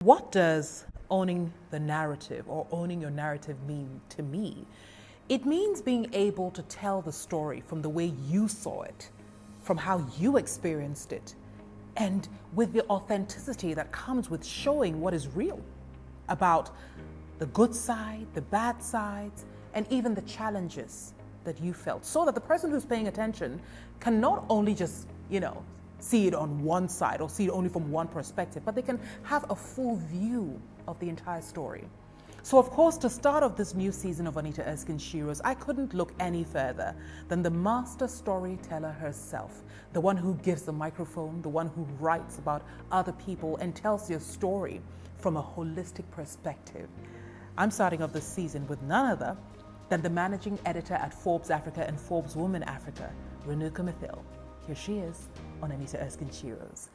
what does owning the narrative or owning your narrative mean to me? It means being able to tell the story from the way you saw it, from how you experienced it, and with the authenticity that comes with showing what is real about the good side, the bad sides, and even the challenges that you felt, so that the person who's paying attention can not only just, see it on one side or see it only from one perspective, but they can have a full view of the entire story. So of course, to start off this new season of Anita Erskine Shiro's, I couldn't look any further than the master storyteller herself, the one who gives the microphone, the one who writes about other people and tells your story from a holistic perspective. I'm starting off this season with none other than the managing editor at Forbes Africa and Forbes Women Africa, RENUKA METHIL. Here she is on Anita Erskine Shiro's.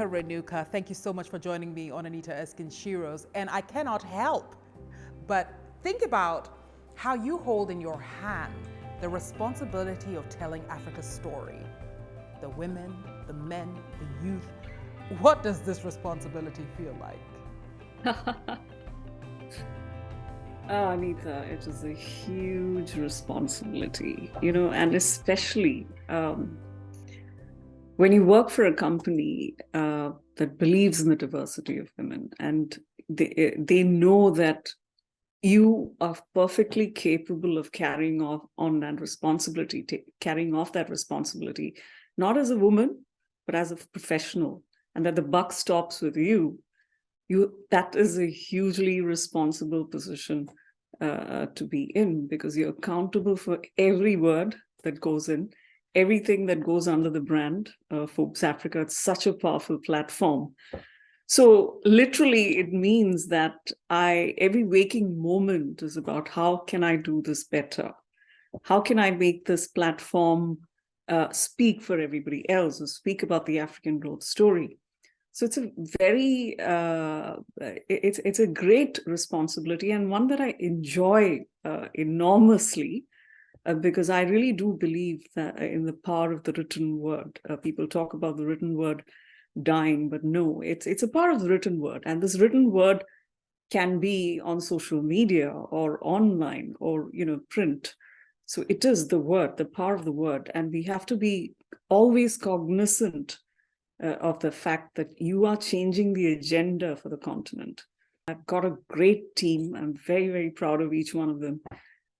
Renuka, thank you so much for joining me on Anita Erskine Shiro's. And I cannot help but think about how you hold in your hand the responsibility of telling Africa's story. The women, the men, the youth. What does this responsibility feel like? Oh, Anita, it is a huge responsibility, and especially when you work for a company that believes in the diversity of women, and they know that you are perfectly capable of carrying off that responsibility, not as a woman, but as a professional, and that the buck stops with you, that is a hugely responsible position to be in, because you're accountable for every word that goes in, everything that goes under the brand Forbes Africa. It's such a powerful platform. So literally, it means that every waking moment is about how can I do this better? How can I make this platform speak for everybody else, or speak about the African growth story? So it's a very, it's a great responsibility, and one that I enjoy enormously, because I really do believe that in the power of the written word. People talk about the written word dying, but no, it's a part of the written word. And this written word can be on social media or online or, print. So it is the word, the power of the word. And we have to be always cognizant of the fact that you are changing the agenda for the continent. I've got a great team. I'm very, very proud of each one of them.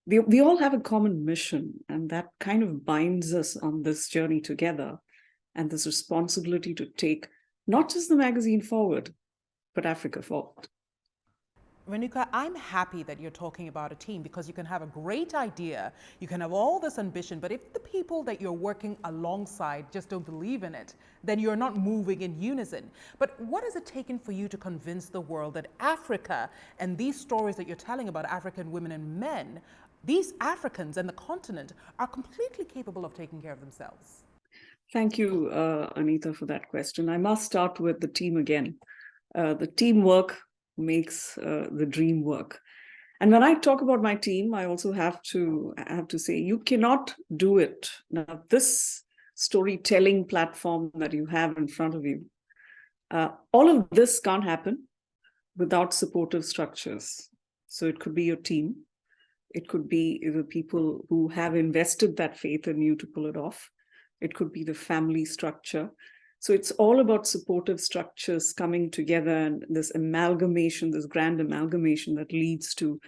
We all have a common mission, and that kind of binds us on this journey together, and this responsibility to take not just the magazine forward, but Africa forward. Renuka, I'm happy that you're talking about a team, because you can have a great idea, you can have all this ambition, but if the people that you're working alongside just don't believe in it, then you're not moving in unison. But what has it taken for you to convince the world that Africa and these stories that you're telling about African women and men, these Africans and the continent, are completely capable of taking care of themselves? Thank you, Anita, for that question. I must start with the team again. The teamwork makes the dream work. And when I talk about my team, I also have to say, you cannot do it. Now, this storytelling platform that you have in front of you, all of this can't happen without supportive structures. So it could be your team. It could be the people who have invested that faith in you to pull it off. It could be the family structure. So it's all about supportive structures coming together, and this amalgamation, this grand amalgamation that leads to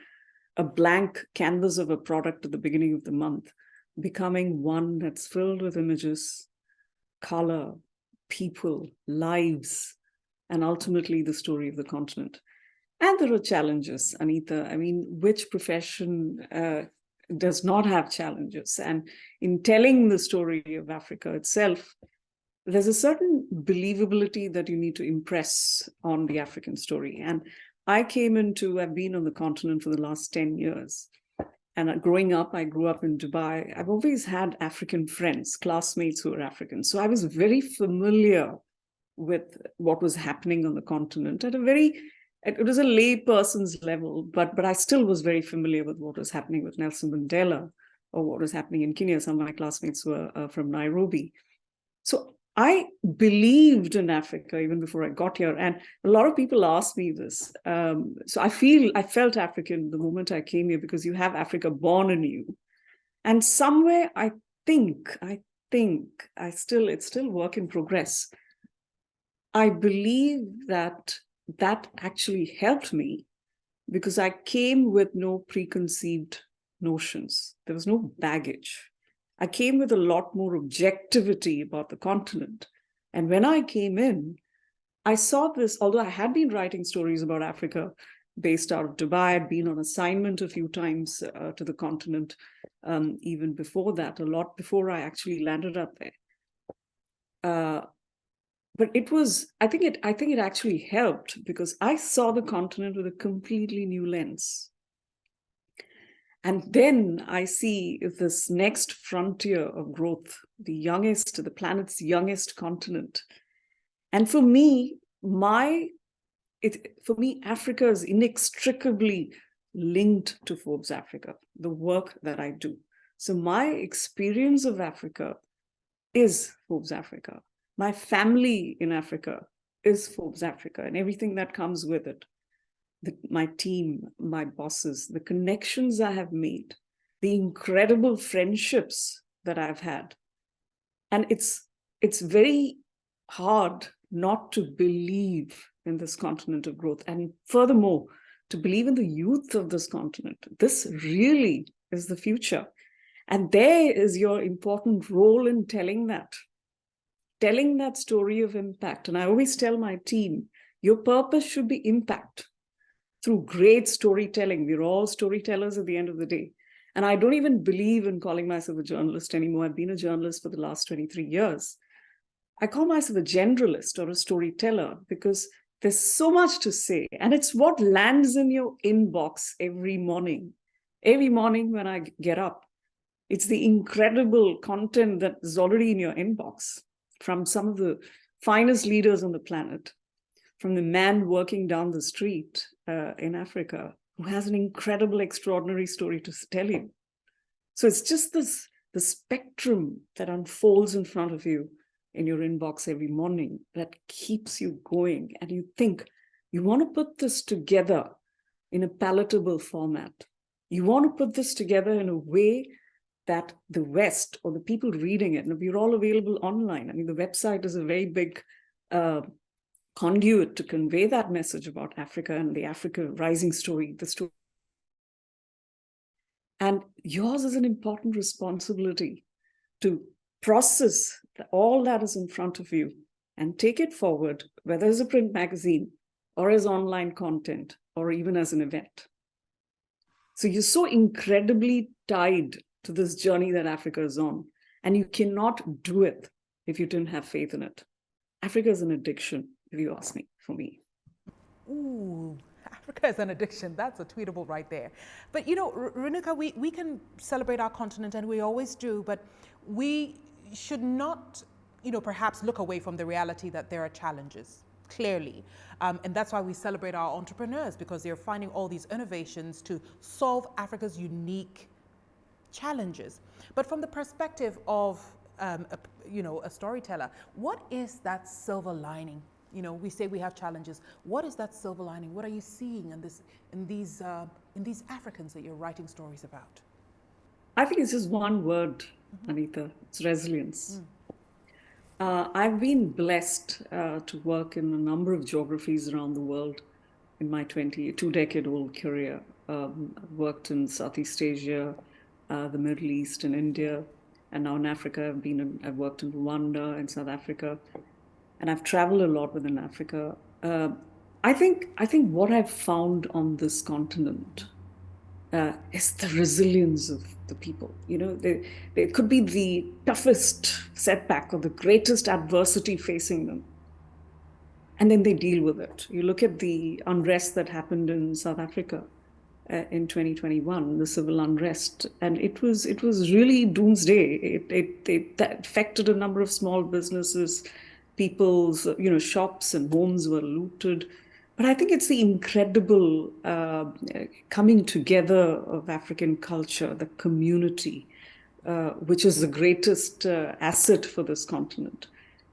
a blank canvas of a product at the beginning of the month, becoming one that's filled with images, color, people, lives, and ultimately the story of the continent. And there are challenges, Anita. I mean, which profession does not have challenges? And in telling the story of Africa itself, there's a certain believability that you need to impress on the African story. And I've been on the continent for the last 10 years. And growing up, I grew up in Dubai. I've always had African friends, classmates who are African. So I was very familiar with what was happening on the continent it was a lay person's level, but I still was very familiar with what was happening with Nelson Mandela or what was happening in Kenya. Some of my classmates were from Nairobi. So I believed in Africa even before I got here. And a lot of people ask me this. So I felt African the moment I came here, because you have Africa born in you. And somewhere it's still work in progress. I believe that actually helped me, because I came with no preconceived notions. There was no baggage. I came with a lot more objectivity about the continent. And when I came in, I saw this, although I had been writing stories about Africa based out of Dubai, I'd been on assignment a few times to the continent, even before that, a lot before I actually landed up there. But I think it actually helped, because I saw the continent with a completely new lens. And then I see this next frontier of growth, the planet's youngest continent. And for me, Africa is inextricably linked to Forbes Africa, the work that I do. So my experience of Africa is Forbes Africa. My family in Africa is Forbes Africa, and everything that comes with it. My team, my bosses, the connections I have made, the incredible friendships that I've had. And it's very hard not to believe in this continent of growth. And furthermore, to believe in the youth of this continent. This really is the future. And there is your important role in telling that story of impact. And I always tell my team, your purpose should be impact through great storytelling. We're all storytellers at the end of the day. And I don't even believe in calling myself a journalist anymore. I've been a journalist for the last 23 years. I call myself a generalist or a storyteller, because there's so much to say. And it's what lands in your inbox every morning. Every morning when I get up, it's the incredible content that is already in your inbox from some of the finest leaders on the planet, from the man working down the street in Africa, who has an incredible, extraordinary story to tell you. So it's just the spectrum that unfolds in front of you in your inbox every morning that keeps you going. And you think, you want to put this together in a palatable format. You want to put this together in a way that the West, or the people reading it, and we're all available online. I mean, the website is a very big conduit to convey that message about Africa and the Africa rising story, the story. And yours is an important responsibility to process all that is in front of you and take it forward, whether as a print magazine or as online content or even as an event. So you're so incredibly tied to this journey that Africa is on, and you cannot do it if you didn't have faith in it. Africa is an addiction, if you ask me, for me. Ooh, Africa is an addiction. That's a tweetable right there. But you know, Renuka, we can celebrate our continent, and we always do, but we should not, you know, perhaps look away from the reality that there are challenges, clearly. And that's why we celebrate our entrepreneurs, because they're finding all these innovations to solve Africa's unique challenges. But from the perspective of a storyteller, what is that silver lining? You know, we say we have challenges. What is that silver lining? What are you seeing in these Africans that you're writing stories about? I think it's just one word, Anita. It's resilience. I've been blessed to work in a number of geographies around the world in my 2-decade-old career. I've worked in Southeast Asia, the Middle East, and India, and now in Africa. I've worked in Rwanda and South Africa, and I've traveled a lot within Africa. I think what I've found on this continent is the resilience of the people. You know, they could be the toughest setback or the greatest adversity facing them, and then they deal with it. You look at the unrest that happened in South Africa in 2021, the civil unrest, and it was really doomsday. That affected a number of small businesses, people's shops and homes were looted. But I think it's the incredible coming together of African culture, the community, which is the greatest asset for this continent,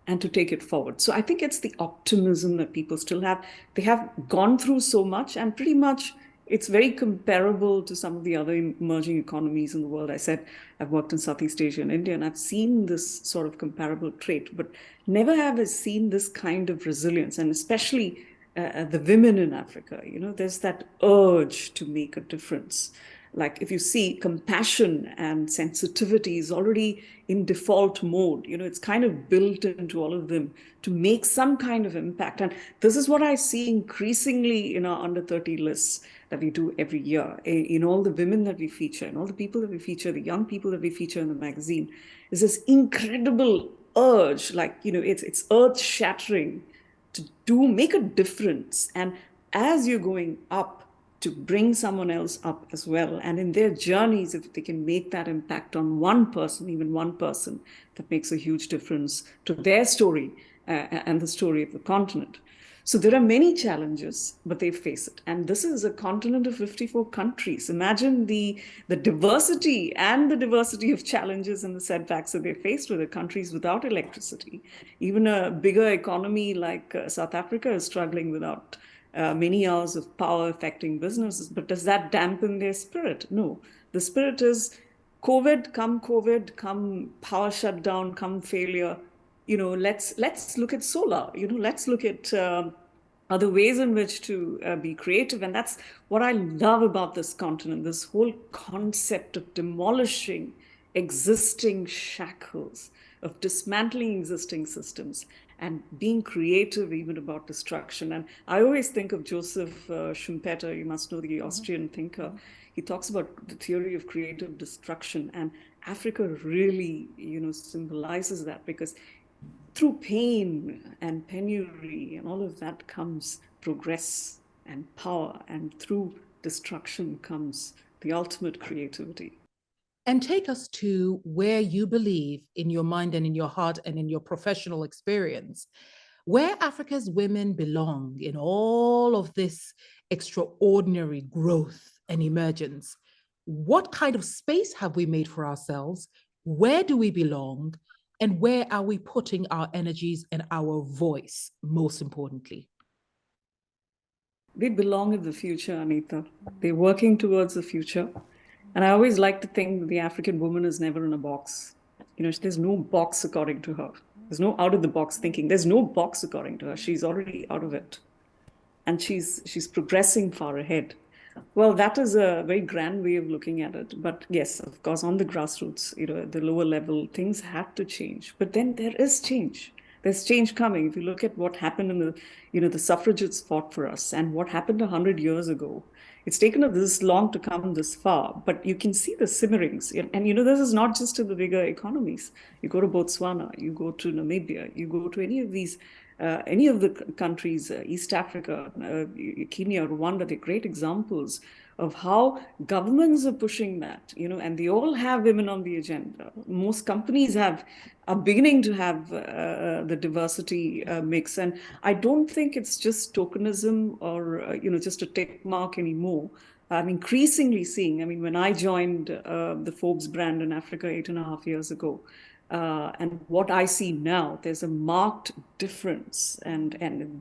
and to take it forward. So I think it's the optimism that people still have. They have gone through so much, and pretty much it's very comparable to some of the other emerging economies in the world. I said I've worked in Southeast Asia and India, and I've seen this sort of comparable trait, but never have I seen this kind of resilience, and especially the women in Africa. There's that urge to make a difference. Like if you see, compassion and sensitivity is already in default mode. It's kind of built into all of them to make some kind of impact. And this is what I see increasingly in our under 30 lists that we do every year, in all the women that we feature, and all the people that we feature, the young people that we feature in the magazine, is this incredible urge, like, it's earth shattering to make a difference. And as you're going up, to bring someone else up as well. And in their journeys, if they can make that impact on one person, even one person, that makes a huge difference to their story and the story of the continent. So there are many challenges, but they face it. And this is a continent of 54 countries. Imagine the diversity and the diversity of challenges and the setbacks that they faced with the countries without electricity. Even a bigger economy like South Africa is struggling without many hours of power affecting businesses. But does that dampen their spirit? No. The spirit is COVID, come power shutdown, come failure. Let's look at solar. Let's look at other ways in which to be creative. And that's what I love about this continent, this whole concept of demolishing existing shackles, of dismantling existing systems, and being creative even about destruction. And I always think of Joseph Schumpeter, you must know, the Austrian thinker. He talks about the theory of creative destruction, and Africa really, symbolizes that, because through pain and penury and all of that comes progress and power, and through destruction comes the ultimate creativity. And take us to where you believe, in your mind and in your heart and in your professional experience, where Africa's women belong in all of this extraordinary growth and emergence. What kind of space have we made for ourselves? Where do we belong? And where are we putting our energies and our voice, most importantly? They belong in the future, Anita. They're working towards the future. And I always like to think that the African woman is never in a box. There's no box according to her. There's no out of the box thinking. There's no box according to her. She's already out of it. And she's progressing far ahead. Well, that is a very grand way of looking at it. But yes, of course, on the grassroots, at the lower level, things have to change. But then there is change. There's change coming. If you look at what happened in the suffragettes fought for us, and what happened 100 years ago, it's taken us this long to come this far, but you can see the simmerings. And this is not just in the bigger economies. You go to Botswana, you go to Namibia, you go to any of the countries, East Africa, Kenya, Rwanda, they're great examples of how governments are pushing that, and they all have women on the agenda. Most companies are beginning to have the diversity mix. And I don't think it's just tokenism or, just a tick mark anymore. I'm increasingly seeing, when I joined the Forbes brand in Africa 8.5 years ago, and what I see now, there's a marked difference. And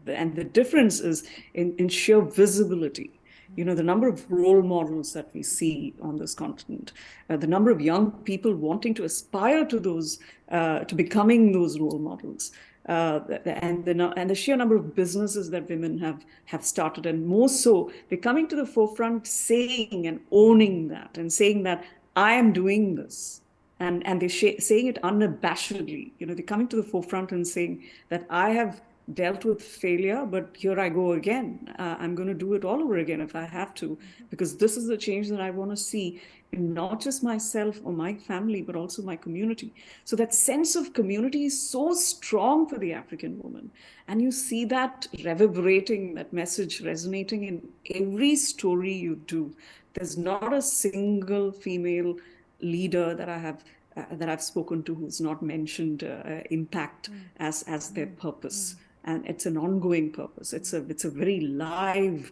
the difference is in sheer visibility. The number of role models that we see on this continent, the number of young people wanting to aspire to those, to becoming those role models, and the sheer number of businesses that women have started, and more so, they're coming to the forefront, saying and owning that, and saying that I am doing this, and they're saying it unabashedly. They're coming to the forefront and saying that I have dealt with failure, but here I go again. I'm going to do it all over again if I have to, because this is the change that I want to see in not just myself or my family, but also my community. So that sense of community is so strong for the African woman. And you see that reverberating, that message resonating in every story you do. There's not a single female leader that I've spoken to who's not mentioned impact as their purpose, and it's an ongoing purpose. It's a very live,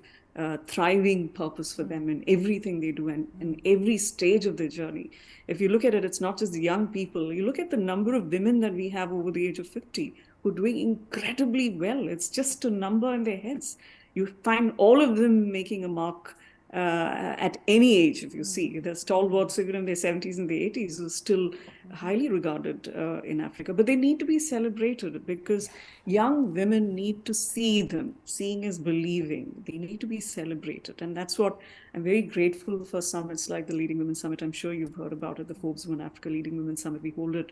thriving purpose for them in everything they do and in every stage of their journey. If you look at it, it's not just the young people. You look at the number of women that we have over the age of 50 who are doing incredibly well. It's just a number in their heads. You find all of them making a mark at any age. If you see the stalwarts, even in their 70s and the 80s, who are still highly regarded in Africa, but they need to be celebrated because young women need to see them. Seeing is believing. They need to be celebrated, and that's what I'm very grateful for. Summits like the Leading Women Summit. I'm sure you've heard about it, the Forbes Women Africa Leading Women Summit. We hold it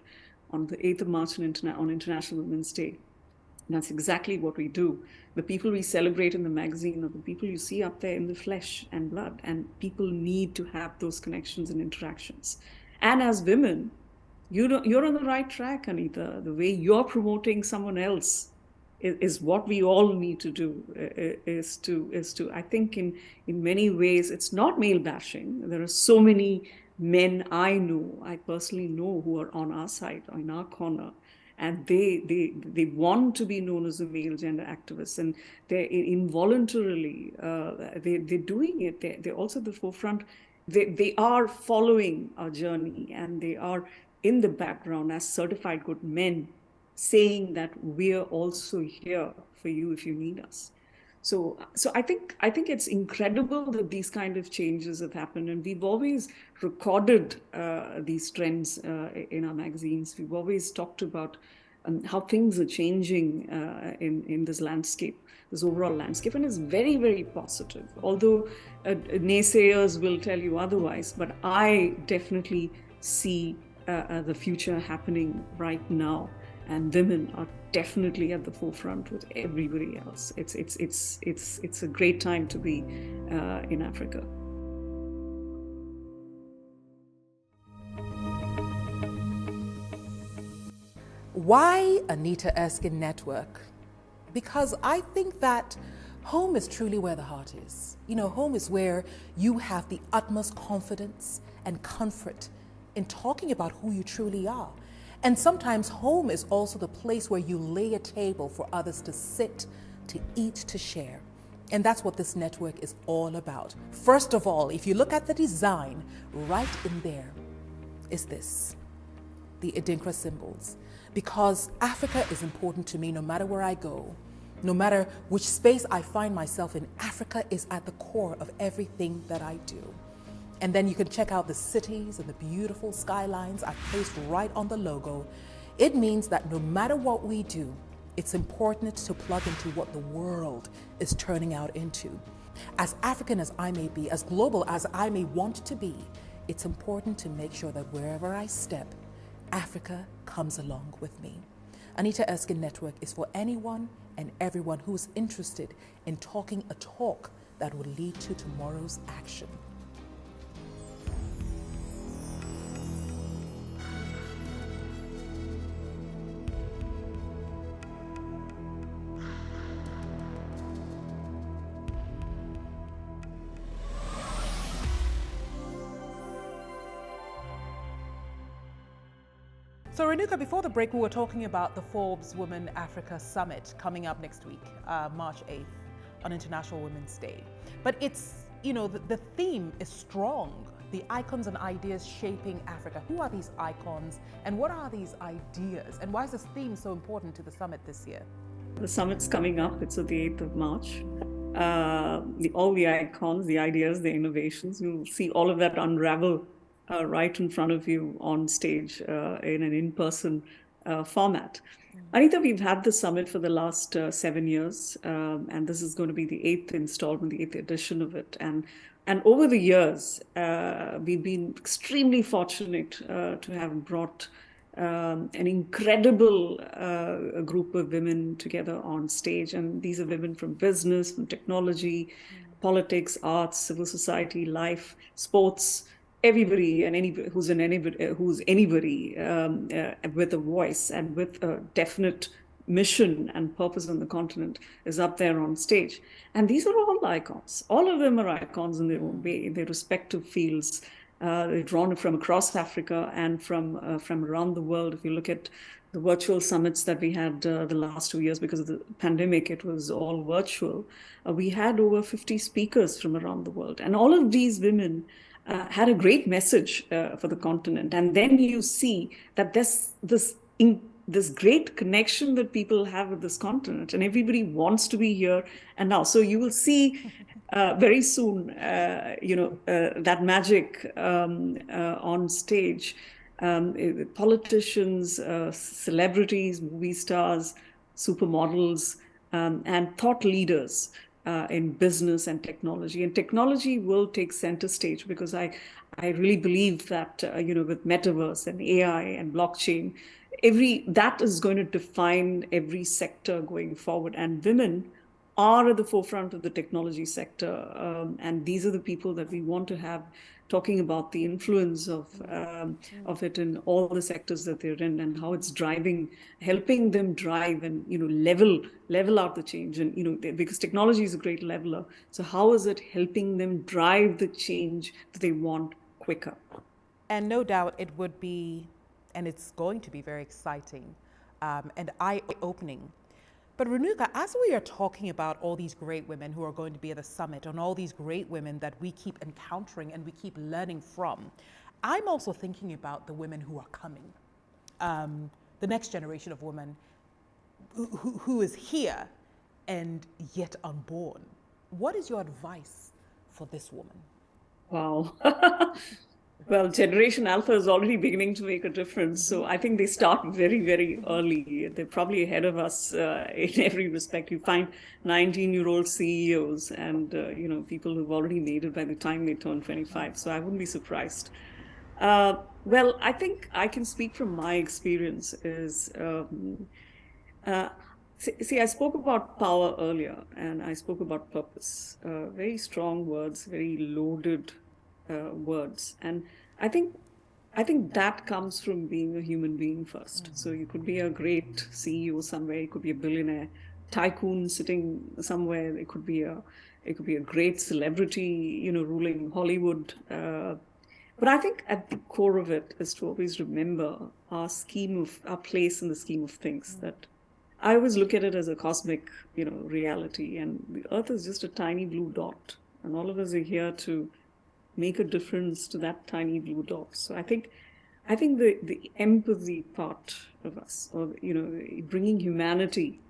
on the 8th of March on International Women's Day. And that's exactly what we do. The people we celebrate in the magazine are the people you see up there in the flesh and blood, and people need to have those connections and interactions. And as women, you're on the right track, Anita. The way you're promoting someone else is what we all need to do. Is to I think in many ways it's not male bashing. There are so many men I personally know, who are on our side, in our corner, and they want to be known as a male gender activist, and they're involuntarily they're doing it. They're also at the forefront. They are following our journey, and they are in the background as certified good men, saying that we're also here for you if you need us. So I think it's incredible that these kind of changes have happened, and we've always recorded these trends in our magazines. We've always talked about how things are changing in this landscape, this overall landscape, and it's very, very positive. Although naysayers will tell you otherwise, but I definitely see the future happening right now, and women are definitely at the forefront with everybody else. It's a great time to be in Africa. Why Anita Erskine Network? Because I think that home is truly where the heart is. You know, home is where you have the utmost confidence and comfort in talking about who you truly are. And sometimes home is also the place where you lay a table for others to sit, to eat, to share. And that's what this network is all about. First of all, if you look at the design, right in there is this, the Adinkra symbols. Because Africa is important to me no matter where I go, no matter which space I find myself in. Africa is at the core of everything that I do. And then you can check out the cities and the beautiful skylines I've placed right on the logo. It means that no matter what we do, it's important to plug into what the world is turning out into. As African as I may be, as global as I may want to be, it's important to make sure that wherever I step, Africa comes along with me. Anita Erskine Network is for anyone and everyone who is interested in talking a talk that will lead to tomorrow's action. So Renuka, before the break, we were talking about the Forbes Women Africa Summit coming up next week, March 8th, on International Women's Day. But it's, you know, the theme is strong. The icons and ideas shaping Africa. Who are these icons and what are these ideas? And why is this theme so important to the summit this year? The summit's coming up. It's on the 8th of March. All the icons, the ideas, the innovations, you'll see all of that unravel right in front of you on stage in an in-person format. Anita, we've had the summit for the last 7 years, and this is going to be the 8th installment, the 8th edition of it. And over the years, we've been extremely fortunate to have brought an incredible group of women together on stage. And these are women from business, from technology, politics, arts, civil society, life, sports, everybody and anybody who's anybody with a voice and with a definite mission and purpose on the continent is up there on stage. And these are all icons. All of them are icons in their own way, in their respective fields. They're drawn from across Africa and from around the world. If you look at the virtual summits that we had the last 2 years, because of the pandemic, it was all virtual. We had over 50 speakers from around the world. And all of these women had a great message for the continent. And then you see that there's this great connection that people have with this continent, and everybody wants to be here and now. So you will see very soon, that magic on stage. Politicians, celebrities, movie stars, supermodels, and thought leaders in business and technology. And technology will take center stage, because I really believe that, with metaverse and AI and blockchain, that is going to define every sector going forward. And women are at the forefront of the technology sector. And these are the people that we want to have talking about the influence of it in all the sectors that they're in, and how it's helping them drive and, level out the change. And, because technology is a great leveler. So how is it helping them drive the change that they want quicker? And no doubt it would be, and it's going to be very exciting and eye-opening. But Renuka, as we are talking about all these great women who are going to be at the summit, and all these great women that we keep encountering and we keep learning from, I'm also thinking about the women who are coming, the next generation of women who is here and yet unborn. What is your advice for this woman? Wow. Well, Generation Alpha is already beginning to make a difference. So I think they start very, very early. They're probably ahead of us in every respect. You find 19-year-old CEOs and, people who've already made it by the time they turn 25. So I wouldn't be surprised. Well, I think I can speak from my experience see, I spoke about power earlier, and I spoke about purpose. Very strong words, very loaded words. And I think that comes from being a human being first. So you could be a great CEO somewhere, you could be a billionaire tycoon sitting somewhere, it could be a great celebrity, ruling Hollywood. But I think at the core of it is to always remember our place in the scheme of things. That I always look at it as a cosmic, reality, and the Earth is just a tiny blue dot, and all of us are here to make a difference to that tiny blue dot. So I think the empathy part of us, or bringing humanity,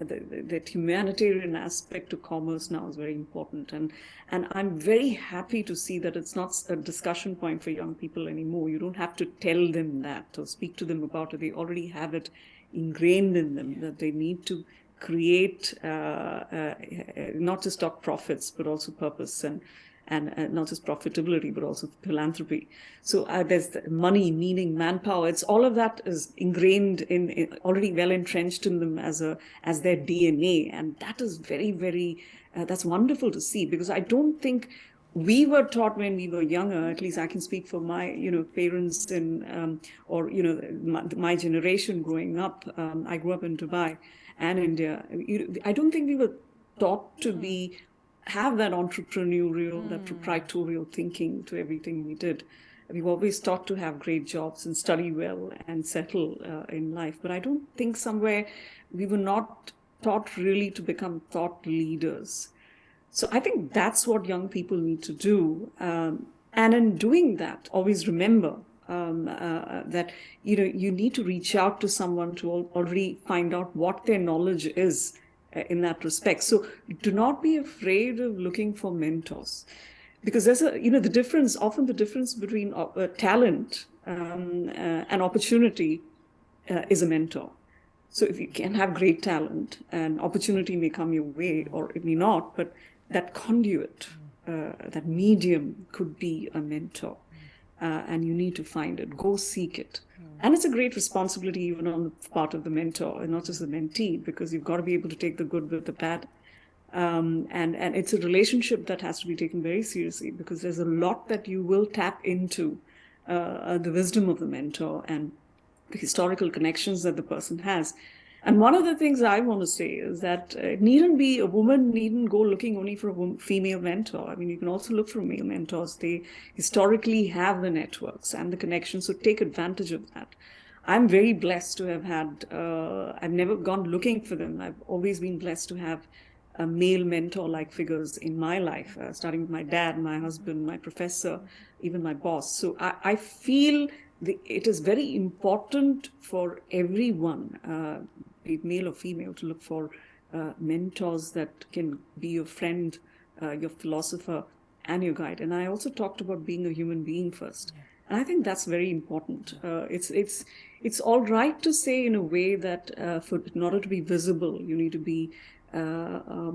that humanitarian aspect to commerce now is very important. And I'm very happy to see that it's not a discussion point for young people anymore. You don't have to tell them that or speak to them about it. They already have it ingrained in them, that they need to create not just stock profits, but also purpose, and not just profitability, but also philanthropy. So there's the money, meaning, manpower. It's all of that is ingrained in already well entrenched in them as their DNA, and that is very, very. That's wonderful to see, because I don't think we were taught when we were younger. At least I can speak for my parents or my generation growing up. I grew up in Dubai and India. I don't think we were taught to have that entrepreneurial, that proprietorial thinking to everything we did. We were always taught to have great jobs and study well and settle in life. But I don't think somewhere we were not taught really to become thought leaders. So I think that's what young people need to do. And in doing that, always remember that you need to reach out to someone to already find out what their knowledge is in that respect. So do not be afraid of looking for mentors, because there's the difference between talent and opportunity is a mentor. So if you can have great talent, and opportunity may come your way or it may not, but that conduit, that medium could be a mentor. and you need to find it. Go seek it. And it's a great responsibility even on the part of the mentor and not just the mentee, because you've got to be able to take the good with the bad. And it's a relationship that has to be taken very seriously, because there's a lot that you will tap into the wisdom of the mentor and the historical connections that the person has. And one of the things I want to say is that it needn't be, a woman needn't go looking only for a female mentor. I mean, you can also look for male mentors. They historically have the networks and the connections, so take advantage of that. I'm very blessed to have had, I've never gone looking for them. I've always been blessed to have male mentor-like figures in my life, starting with my dad, my husband, my professor, even my boss. So I feel it is very important for everyone, be it male or female, to look for mentors that can be your friend, your philosopher, and your guide. And I also talked about being a human being first. And I think that's very important. It's all right to say in a way that in order to be visible, you need to be perhaps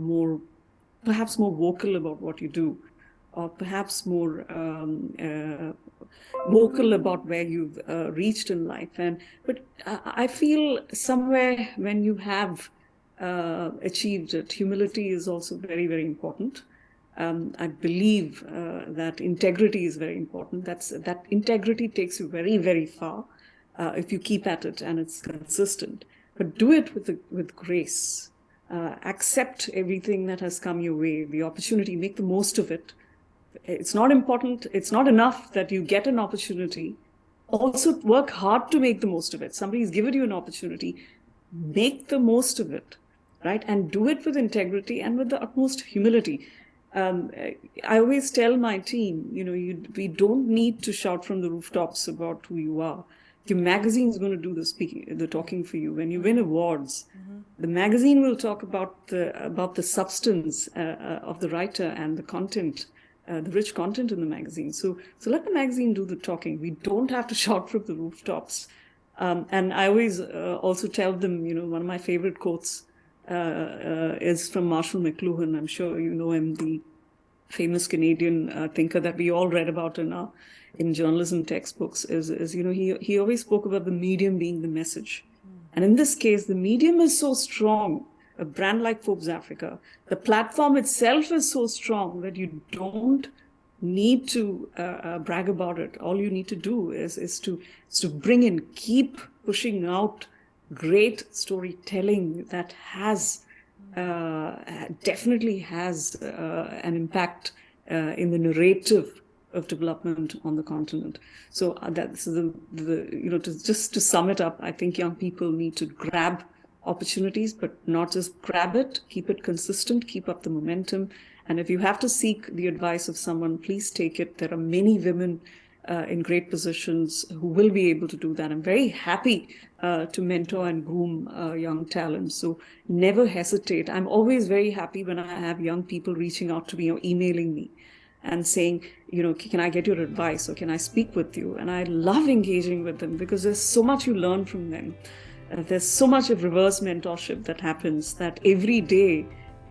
more vocal about what you do, or perhaps more vocal about where you've reached in life. But I feel somewhere when you have achieved it, humility is also very, very important. I believe that integrity is very important. That integrity takes you very, very far if you keep at it and it's consistent. But do it with grace. Accept everything that has come your way, the opportunity, make the most of it. It's not important, it's not enough that you get an opportunity. Also work hard to make the most of it. Somebody's given you an opportunity, make the most of it, right? And do it with integrity and with the utmost humility. I always tell my team, we don't need to shout from the rooftops about who you are. Your magazine is going to do the talking for you. When you win awards, the magazine will talk about the substance of the writer and the content, the rich content in the magazine. So let the magazine do the talking. We don't have to shout from the rooftops. And I always also tell them, one of my favorite quotes is from Marshall McLuhan. I'm sure you know him, the famous Canadian thinker that we all read about in journalism textbooks. He always spoke about the medium being the message. And in this case, the medium is so strong, a brand like Forbes Africa, the platform itself is so strong that you don't need to brag about it. All you need to do is to bring in, keep pushing out great storytelling that has definitely has an impact in the narrative of development on the continent. So that's to sum it up, I think young people need to grab opportunities, but not just grab it, keep it consistent, keep up the momentum. And if you have to seek the advice of someone, please take it. There are many women in great positions who will be able to do that. I'm very happy to mentor and groom young talent. So never hesitate. I'm always very happy when I have young people reaching out to me or emailing me and saying, can I get your advice or can I speak with you? And I love engaging with them because there's so much you learn from them. There's so much of reverse mentorship that happens that every day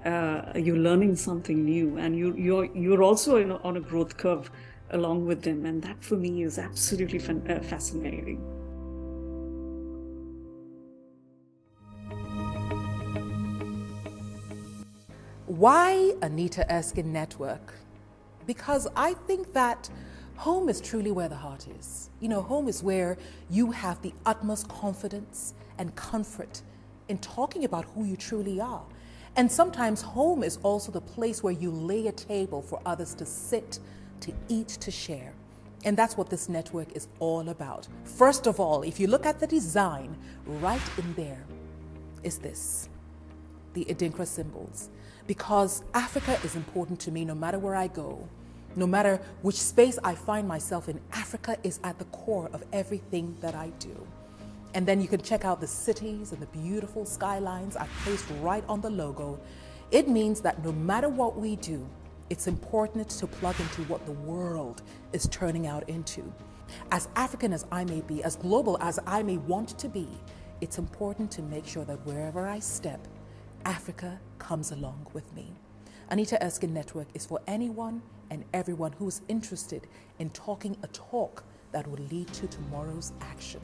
you're learning something new, and you're also on a growth curve along with them. And that for me is absolutely fascinating. Why Anita Erskine Network? Because I think that home is truly where the heart is. Home is where you have the utmost confidence and comfort in talking about who you truly are. And sometimes home is also the place where you lay a table for others to sit, to eat, to share. And that's what this network is all about. First of all, if you look at the design, right in there is this, the Adinkra symbols. Because Africa is important to me no matter where I go. No matter which space I find myself in, Africa is at the core of everything that I do. And then you can check out the cities and the beautiful skylines I've placed right on the logo. It means that no matter what we do, it's important to plug into what the world is turning out into. As African as I may be, as global as I may want to be, it's important to make sure that wherever I step, Africa comes along with me. Anita Erskine Network is for anyone and everyone who is interested in talking a talk that will lead to tomorrow's action.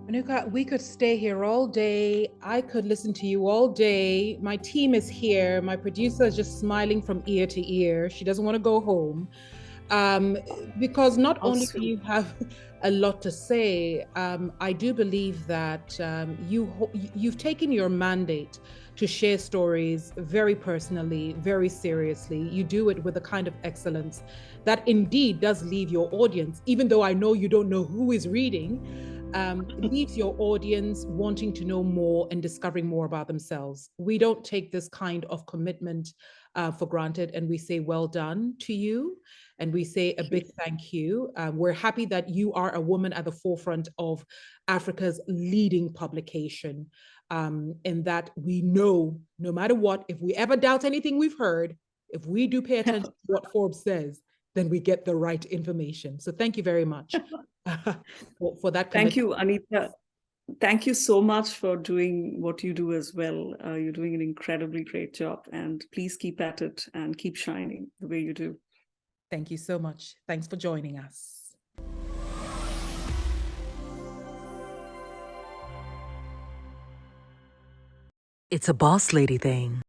Renuka, we could stay here all day. I could listen to you all day. My team is here. My producer is just smiling from ear to ear. She doesn't want to go home. Because not only do you have a lot to say, I do believe that you've taken your mandate to share stories very personally, very seriously. You do it with a kind of excellence that indeed does leave your audience, even though I know you don't know who is reading, leaves your audience wanting to know more and discovering more about themselves. We don't take this kind of commitment for granted, and we say well done to you, and we say a big thank you. We're happy that you are a woman at the forefront of Africa's leading publication, and that we know, no matter what, if we ever doubt anything we've heard, if we do pay attention to what Forbes says, then we get the right information. So thank you very much for that commitment. Thank you, Anita. Thank you so much for doing what you do as well. You're doing an incredibly great job, and please keep at it and keep shining the way you do. Thank you so much. Thanks for joining us. It's a boss lady thing.